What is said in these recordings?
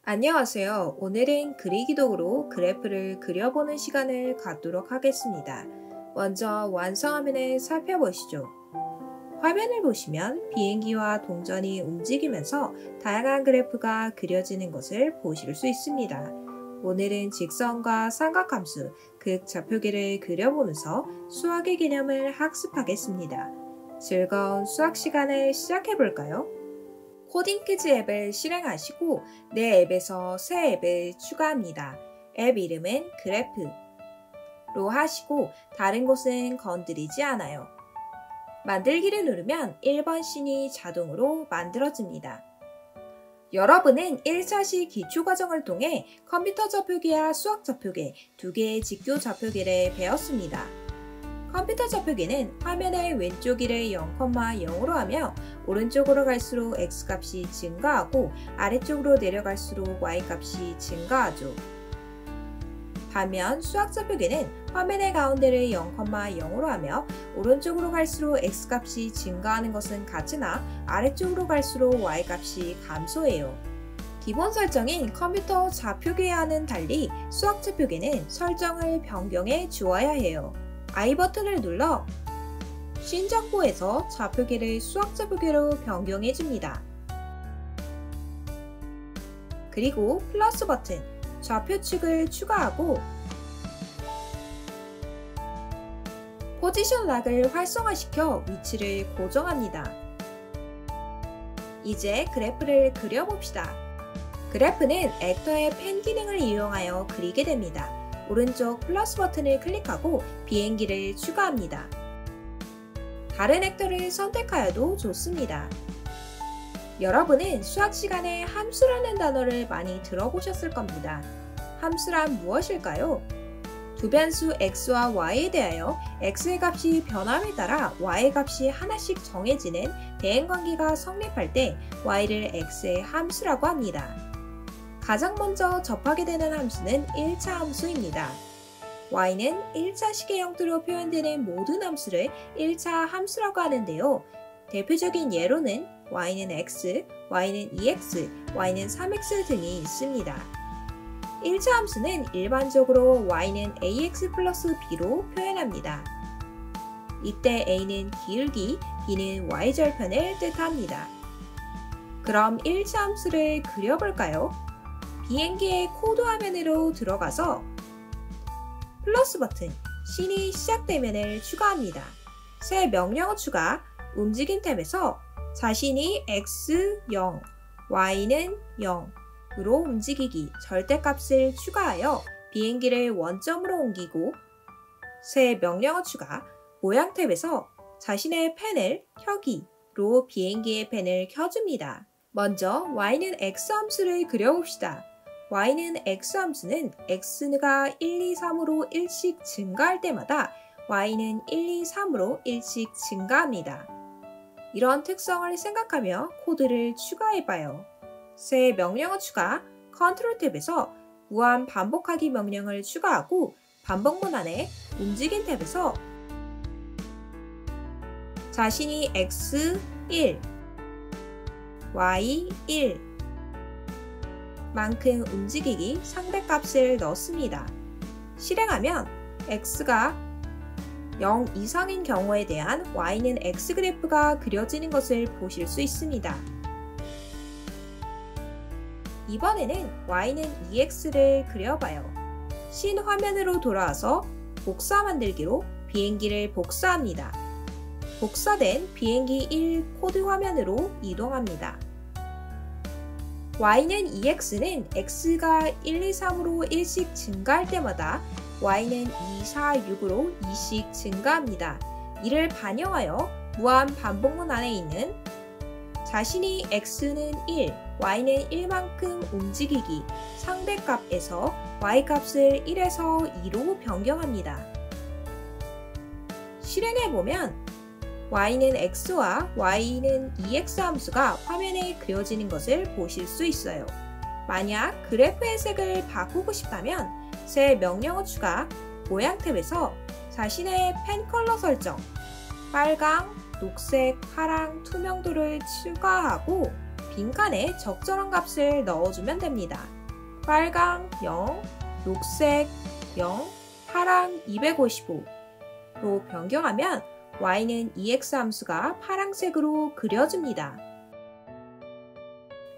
안녕하세요. 오늘은 그리기 도구로 그래프를 그려보는 시간을 갖도록 하겠습니다. 먼저 완성 화면을 살펴보시죠. 화면을 보시면 비행기와 동전이 움직이면서 다양한 그래프가 그려지는 것을 보실 수 있습니다. 오늘은 직선과 삼각함수, 극좌표계를 그려보면서 수학의 개념을 학습하겠습니다. 즐거운 수학 시간을 시작해볼까요? 코딩 키즈 앱을 실행하시고 내 앱에서 새 앱을 추가합니다. 앱 이름은 그래프로 하시고 다른 곳은 건드리지 않아요. 만들기를 누르면 1번 씬이 자동으로 만들어집니다. 여러분은 1차시 기초과정을 통해 컴퓨터 좌표계와 수학 좌표계 두 개의 직교 좌표계를 배웠습니다. 컴퓨터 좌표계는 화면의 왼쪽 길을 0,0으로 하며 오른쪽으로 갈수록 x값이 증가하고 아래쪽으로 내려갈수록 y값이 증가하죠. 반면 수학 좌표계는 화면의 가운데를 0,0으로 하며 오른쪽으로 갈수록 x값이 증가하는 것은 같으나 아래쪽으로 갈수록 y값이 감소해요. 기본 설정인 컴퓨터 좌표계와는 달리 수학 좌표계는 설정을 변경해 주어야 해요. I 버튼을 눌러 씬 정보에서 좌표계를 수학 좌표계로 변경해 줍니다. 그리고 플러스 버튼, 좌표축을 추가하고 포지션 락을 활성화시켜 위치를 고정합니다. 이제 그래프를 그려봅시다. 그래프는 액터의 펜 기능을 이용하여 그리게 됩니다. 오른쪽 플러스 버튼을 클릭하고 비행기를 추가합니다. 다른 액터를 선택하여도 좋습니다. 여러분은 수학 시간에 함수라는 단어를 많이 들어보셨을 겁니다. 함수란 무엇일까요? 두 변수 x와 y에 대하여 x의 값이 변함에 따라 y의 값이 하나씩 정해지는 대응관계가 성립할 때 y를 x의 함수라고 합니다. 가장 먼저 접하게 되는 함수는 1차 함수입니다. y는 1차 식의 형태로 표현되는 모든 함수를 1차 함수라고 하는데요. 대표적인 예로는 y는 x, y는 2x, y는 3x 등이 있습니다. 1차 함수는 일반적으로 y는 ax 플러스 b로 표현합니다. 이때 a는 기울기, b는 y절편을 뜻합니다. 그럼 1차 함수를 그려볼까요? 비행기의 코드 화면으로 들어가서 플러스 버튼, 씬이 시작되면을 추가합니다. 새 명령어 추가, 움직임 탭에서 자신이 x 0, y는 0으로 움직이기 절대값을 추가하여 비행기를 원점으로 옮기고 새 명령어 추가, 모양 탭에서 자신의 펜을 켜기로 비행기의 펜을 켜줍니다. 먼저 y는 x 함수를 그려봅시다. y는 x 함수는 x가 1, 2, 3으로 1씩 증가할 때마다 y는 1, 2, 3으로 1씩 증가합니다. 이런 특성을 생각하며 코드를 추가해봐요. 새 명령어 추가, 컨트롤 탭에서 무한 반복하기 명령을 추가하고 반복문 안에 움직임 탭에서 자신이 x 1, y 1 만큼 움직이기 상대값을 넣습니다. 실행하면 x가 0 이상인 경우에 대한 y는 x 그래프가 그려지는 것을 보실 수 있습니다. 이번에는 y는 2x를 그려봐요. 씬 화면으로 돌아와서 복사 만들기로 비행기를 복사합니다. 복사된 비행기 1 코드 화면으로 이동합니다. y는 2x는 x가 1, 2, 3으로 1씩 증가할 때마다 y는 2, 4, 6으로 2씩 증가합니다. 이를 반영하여 무한 반복문 안에 있는 자신이 x는 1, y는 1만큼 움직이기 상대값에서 y값을 1에서 2로 변경합니다. 실행해보면 y는 x와 y는 2x 함수가 화면에 그려지는 것을 보실 수 있어요. 만약 그래프의 색을 바꾸고 싶다면 새 명령어 추가, 모양 탭에서 자신의 펜 컬러 설정, 빨강, 녹색, 파랑, 투명도를 추가하고 빈칸에 적절한 값을 넣어주면 됩니다. 빨강 0, 녹색 0, 파랑 255로 변경하면 y는 EX 함수가 파란색으로 그려집니다.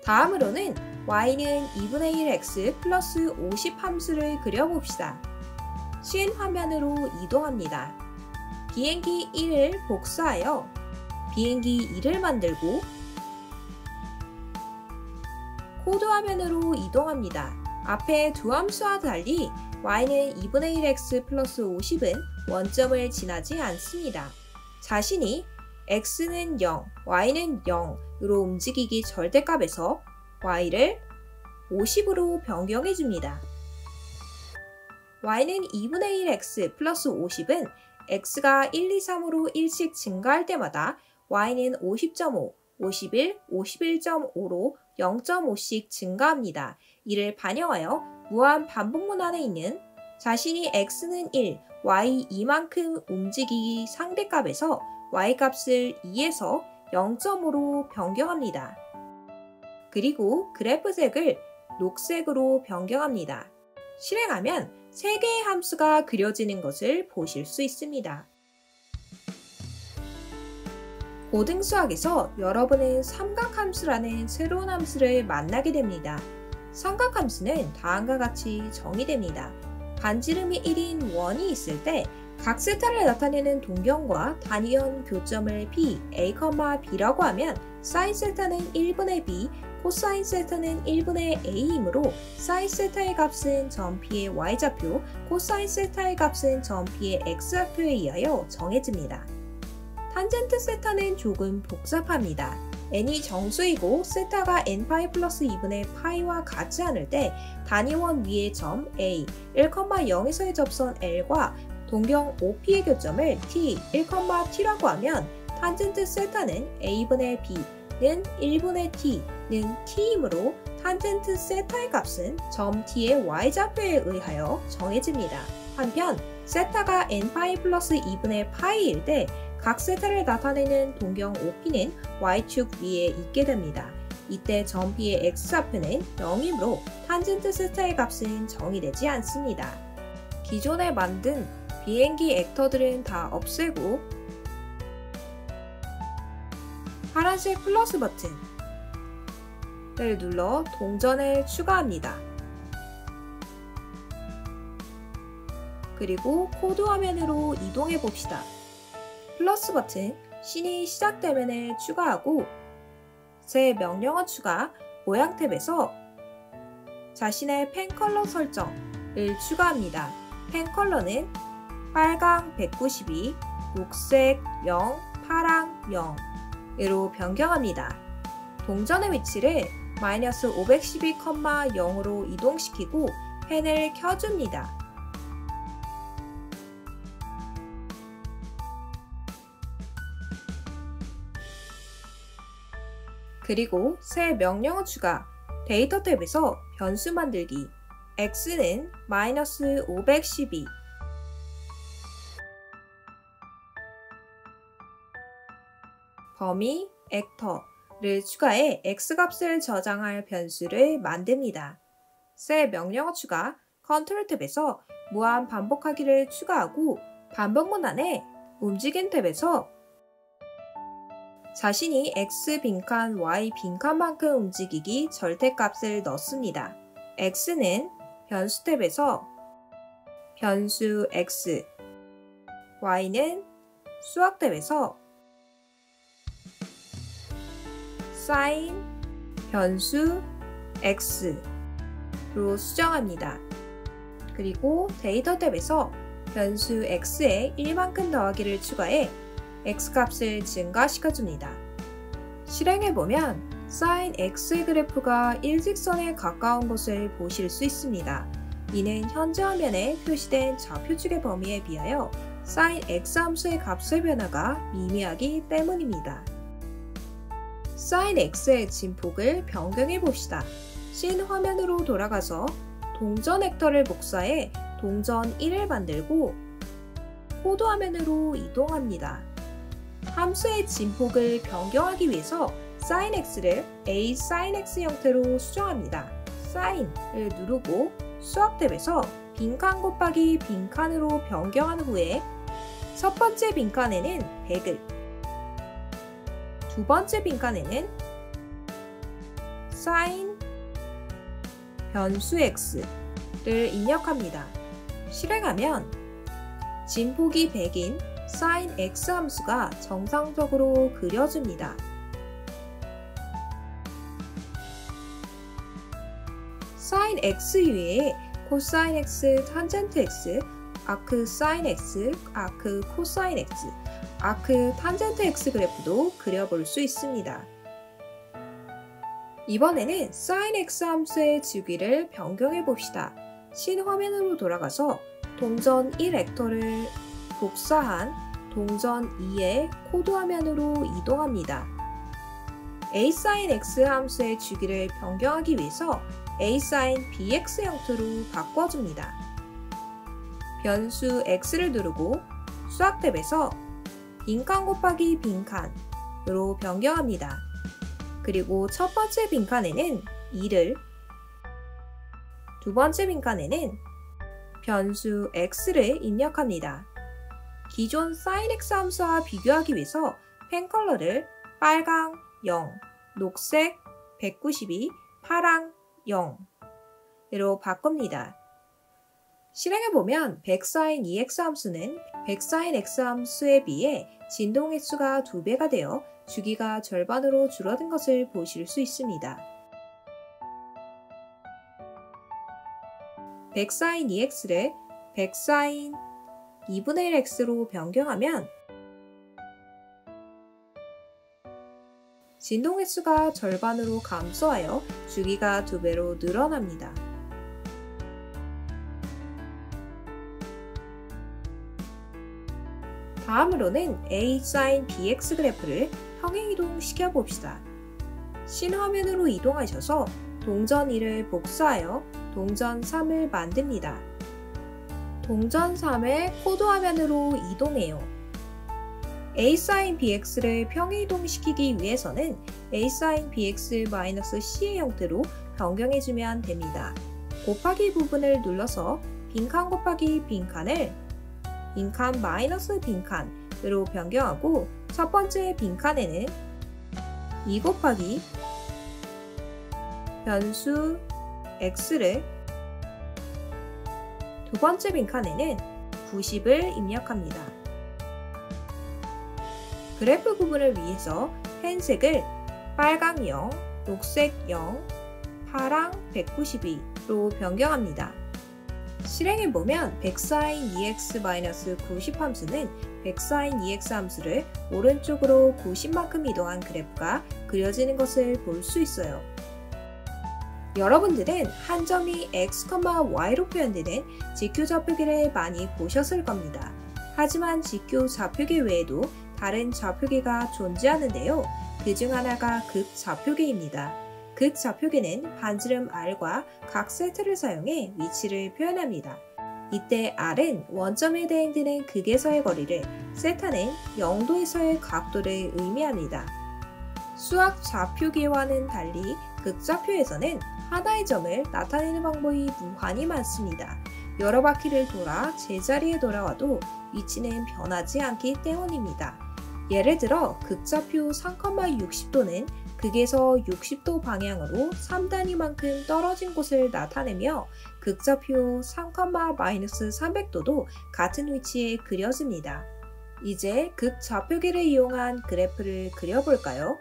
다음으로는 y는 2분의 1x 플러스 50 함수를 그려봅시다. 신 화면으로 이동합니다. 비행기 1을 복사하여 비행기 2를 만들고 코드 화면으로 이동합니다. 앞에 두 함수와 달리 y는 2분의 1x 플러스 50은 원점을 지나지 않습니다. 자신이 x는 0, y는 0으로 움직이기 절대값에서 y를 50으로 변경해줍니다. y는 2분의 1x 플러스 50은 x가 1, 2, 3으로 1씩 증가할 때마다 y는 50.5, 51, 51.5로 0.5씩 증가합니다. 이를 반영하여 무한 반복문 안에 있는 자신이 x는 1, y 2만큼 움직이기 상대값에서 y값을 2에서 0.5로 변경합니다. 그리고 그래프색을 녹색으로 변경합니다. 실행하면 3개의 함수가 그려지는 것을 보실 수 있습니다. 고등수학에서 여러분은 삼각함수라는 새로운 함수를 만나게 됩니다. 삼각함수는 다음과 같이 정의됩니다. 반지름이 1인 원이 있을 때 각 세타를 나타내는 동경과 단위원 교점을 P, A, B라고 하면 사인 세타는 1분의 B, 코사인 세타는 1분의 A이므로 사인 세타의 값은 점 P의 Y좌표, 코사인 세타의 값은 점 P의 X좌표에 의하여 정해집니다. 탄젠트 세타는 조금 복잡합니다. n이 정수이고 세타가 n파이 플러스 2분의 파이와 같지 않을 때 단위원 위의 점 A, 1,0에서의 접선 L과 동경 OP의 교점을 T, 1,T라고 하면 탄젠트 세타는 A분의 B는 1분의 T는 T이므로 탄젠트 세타의 값은 점 T의 Y좌표에 의하여 정해집니다. 한편 세타가 n파이 플러스 2분의 파이일 때 각 세타를 나타내는 동경 OP는 Y축 위에 있게 됩니다. 이때 점 P의 X좌표는 0이므로 탄젠트 세타의 값은 정의되지 않습니다. 기존에 만든 비행기 액터들은 다 없애고 파란색 플러스 버튼을 눌러 동전을 추가합니다. 그리고 코드 화면으로 이동해 봅시다. 플러스 버튼, 씬이 시작되면을 추가하고 새 명령어 추가, 모양 탭에서 자신의 펜 컬러 설정을 추가합니다. 펜 컬러는 빨강 192, 녹색 0, 파랑 0으로 변경합니다. 동전의 위치를 마이너스 512,0으로 이동시키고 펜을 켜줍니다. 그리고 새 명령어 추가, 데이터 탭에서 변수 만들기, x는 마이너스 512, 범위, 액터를 추가해 x값을 저장할 변수를 만듭니다. 새 명령어 추가, 컨트롤 탭에서 무한 반복하기를 추가하고 반복문 안에 움직임 탭에서 자신이 x 빈칸, y 빈칸만큼 움직이기 절대값을 넣습니다. x는 변수 탭에서 변수 x, y는 수학 탭에서 sin 변수 x로 수정합니다. 그리고 데이터 탭에서 변수 x에 1만큼 더하기를 추가해 x값을 증가시켜줍니다. 실행해보면 sin x의 그래프가 일직선에 가까운 것을 보실 수 있습니다. 이는 현재 화면에 표시된 좌표축의 범위에 비하여 sin x 함수의 값의 변화가 미미하기 때문입니다. sin x의 진폭을 변경해봅시다. 씬 화면으로 돌아가서 동전 액터를 복사해 동전 1을 만들고 코드 화면으로 이동합니다. 함수의 진폭을 변경하기 위해서 sin x를 a sin x 형태로 수정합니다. sign을 누르고 수학 탭에서 빈칸 곱하기 빈칸으로 변경한 후에 첫 번째 빈칸에는 100을, 두 번째 빈칸에는 sin 변수 x를 입력합니다. 실행하면 진폭이 100인 sin x 함수가 정상적으로 그려집니다. sin x 위에 cosine x, 탄젠트 x, 아크 sin x, 아크 cosine x, 아크 탄젠트 x 그래프도 그려볼 수 있습니다. 이번에는 sin x 함수의 주기를 변경해 봅시다. 신화면으로 돌아가서 동전 1벡터를 복사한 동전 2의 코드 화면으로 이동합니다. a sin x 함수의 주기를 변경하기 위해서 a sin bx 형태로 바꿔줍니다. 변수 x를 누르고 수학 탭에서 빈칸 곱하기 빈칸으로 변경합니다. 그리고 첫 번째 빈칸에는 2를, 두 번째 빈칸에는 변수 x를 입력합니다. 기존 sin x 함수와 비교하기 위해서 펜 컬러를 빨강 0, 녹색 192, 파랑 0으로 바꿉니다. 실행해보면 100sin 2x 함수는 100sin x 함수에 비해 진동 횟수가 2배가 되어 주기가 절반으로 줄어든 것을 보실 수 있습니다. 100sin 2x를 100sin 2분의 1x로 변경하면 진동 횟수가 절반으로 감소하여 주기가 2배로 늘어납니다. 다음으로는 a sin bx 그래프를 평행이동 시켜봅시다. 신화면으로 이동하셔서 동전 1을 복사하여 동전 3을 만듭니다. 동전 3의 코드 화면으로 이동해요. a sin bx를 평행이동시키기 위해서는 a sin bx-c의 형태로 변경해주면 됩니다. 곱하기 부분을 눌러서 빈칸 곱하기 빈칸을 빈칸 마이너스 빈칸으로 변경하고 첫 번째 빈칸에는 2 곱하기 변수 x를, 두 번째 빈칸에는 90을 입력합니다. 그래프 구분을 위해서 펜색을 빨강 0, 녹색 0, 파랑 192로 변경합니다. 실행해보면 100sin 2x-90 함수는 100sin 2x 함수를 오른쪽으로 90만큼 이동한 그래프가 그려지는 것을 볼 수 있어요. 여러분들은 한 점이 x, y로 표현되는 직교 좌표계를 많이 보셨을 겁니다. 하지만 직교 좌표계 외에도 다른 좌표계가 존재하는데요. 그 중 하나가 극좌표계입니다. 극좌표계는 반지름 r과 각 세트를 사용해 위치를 표현합니다. 이때 r은 원점에 대응되는 극에서의 거리를, 세타는 0도에서의 각도를 의미합니다. 수학 좌표계와는 달리 극좌표에서는 하나의 점을 나타내는 방법이 무한히 많습니다. 여러 바퀴를 돌아 제자리에 돌아와도 위치는 변하지 않기 때문입니다. 예를 들어 극좌표 3,60도는 극에서 60도 방향으로 3단위만큼 떨어진 곳을 나타내며 극좌표 3,-300도도 같은 위치에 그려집니다. 이제 극좌표계를 이용한 그래프를 그려볼까요?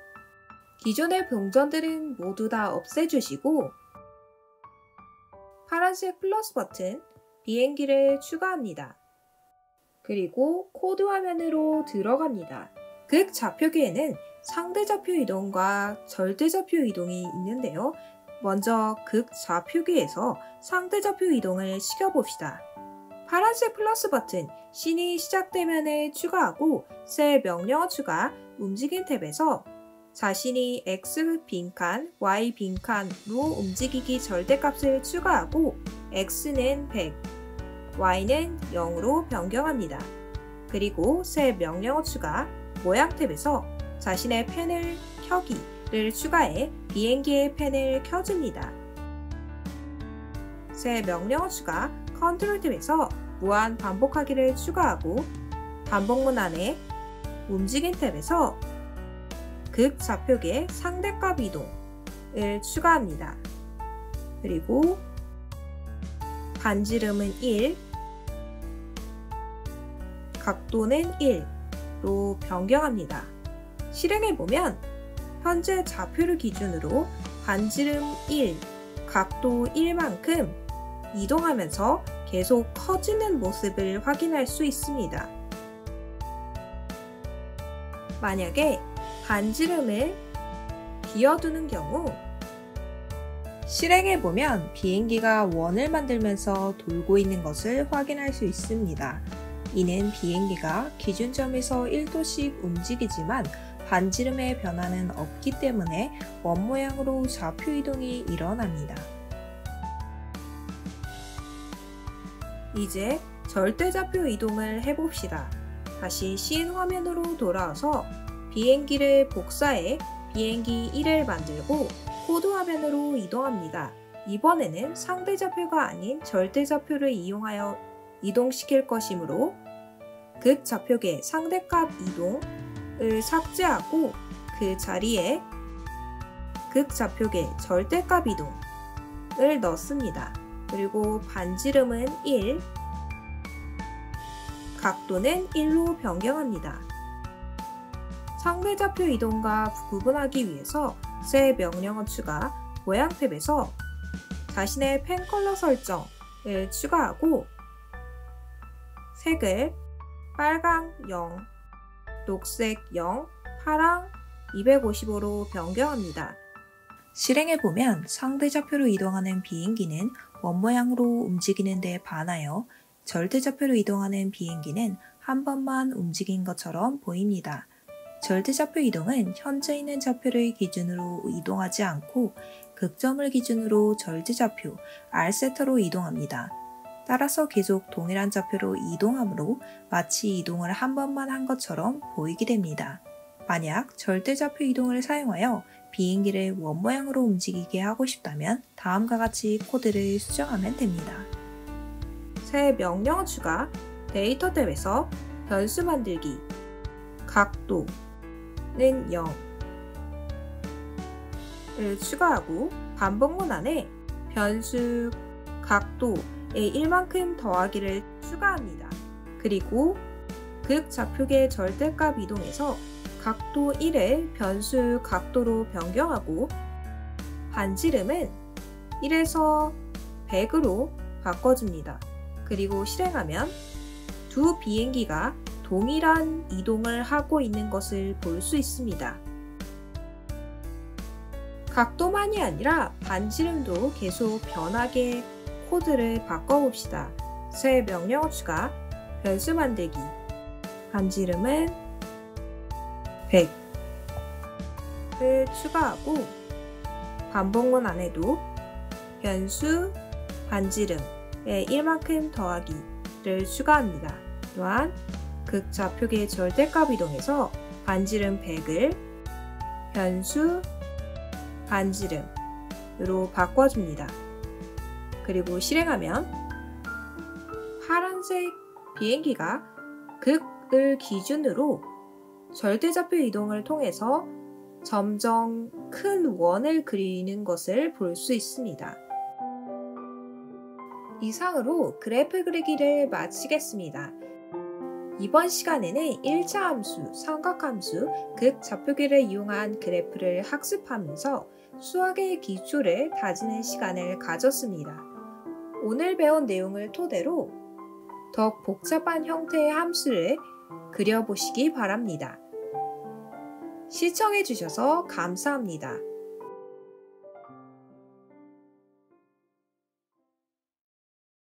기존의 동전들은 모두 다 없애주시고 파란색 플러스 버튼, 비행기를 추가합니다. 그리고 코드 화면으로 들어갑니다. 극좌표계에는 상대좌표 이동과 절대좌표 이동이 있는데요. 먼저 극좌표계에서 상대좌표 이동을 시켜봅시다. 파란색 플러스 버튼, 신이 시작되면을 추가하고 셀 명령어 추가, 움직임 탭에서 자신이 x 빈칸, y 빈칸으로 움직이기 절대값을 추가하고 x는 100, y는 0으로 변경합니다. 그리고 셀 명령어 추가, 모양 탭에서 자신의 펜을 켜기를 추가해 비행기의 펜을 켜줍니다. 새 명령어 추가 컨트롤 탭에서 무한 반복하기를 추가하고 반복문 안에 움직임 탭에서 극좌표계 상대값 이동을 추가합니다. 그리고 반지름은 1, 각도는 1로 변경합니다. 실행해보면 현재 좌표를 기준으로 반지름 1, 각도 1만큼 이동하면서 계속 커지는 모습을 확인할 수 있습니다. 만약에 반지름을 비워두는 경우 실행해보면 비행기가 원을 만들면서 돌고 있는 것을 확인할 수 있습니다. 이는 비행기가 기준점에서 1도씩 움직이지만 반지름의 변화는 없기 때문에 원 모양으로 좌표 이동이 일어납니다. 이제 절대좌표 이동을 해봅시다. 다시 씬 화면으로 돌아와서 비행기를 복사해 비행기 1을 만들고 코드 화면으로 이동합니다. 이번에는 상대좌표가 아닌 절대좌표를 이용하여 이동시킬 것이므로 극좌표계 상대값 이동을 삭제하고 그 자리에 극좌표계 절대값 이동을 넣습니다. 그리고 반지름은 1, 각도는 1로 변경합니다. 상대좌표 이동과 구분하기 위해서 새 명령어 추가 모양 탭에서 자신의 펜 컬러 설정을 추가하고 색을 빨강 0, 녹색 0, 파랑 255로 변경합니다. 실행해보면 상대좌표로 이동하는 비행기는 원모양으로 움직이는 데 반하여 절대좌표로 이동하는 비행기는 한 번만 움직인 것처럼 보입니다. 절대좌표 이동은 현재 있는 좌표를 기준으로 이동하지 않고 극점을 기준으로 절대좌표 R세터로 이동합니다. 따라서 계속 동일한 좌표로 이동하므로 마치 이동을 한 번만 한 것처럼 보이게 됩니다. 만약 절대좌표 이동을 사용하여 비행기를 원모양으로 움직이게 하고 싶다면 다음과 같이 코드를 수정하면 됩니다. 새 명령어 추가 데이터 탭에서 변수 만들기 각도는 0을 추가하고 반복문 안에 변수 각도에 1만큼 더하기를 추가합니다. 그리고 극좌표계 절대값 이동에서 각도 1을 변수 각도로 변경하고 반지름은 1에서 100으로 바꿔줍니다. 그리고 실행하면 두 비행기가 동일한 이동을 하고 있는 것을 볼 수 있습니다. 각도만이 아니라 반지름도 계속 변하게 코드를 바꿔봅시다. 새 명령어 추가 변수 만들기 반지름은 100을 추가하고 반복문 안에도 변수 반지름에 1만큼 더하기를 추가합니다. 또한 극좌표계 절대값 이동에서 반지름 100을 변수 반지름으로 바꿔줍니다. 그리고 실행하면 파란색 비행기가 극을 기준으로 절대좌표 이동을 통해서 점점 큰 원을 그리는 것을 볼 수 있습니다. 이상으로 그래프 그리기를 마치겠습니다. 이번 시간에는 1차 함수, 삼각함수, 극좌표계를 이용한 그래프를 학습하면서 수학의 기초를 다지는 시간을 가졌습니다. 오늘 배운 내용을 토대로 더 복잡한 형태의 함수를 그려보시기 바랍니다. 시청해주셔서 감사합니다.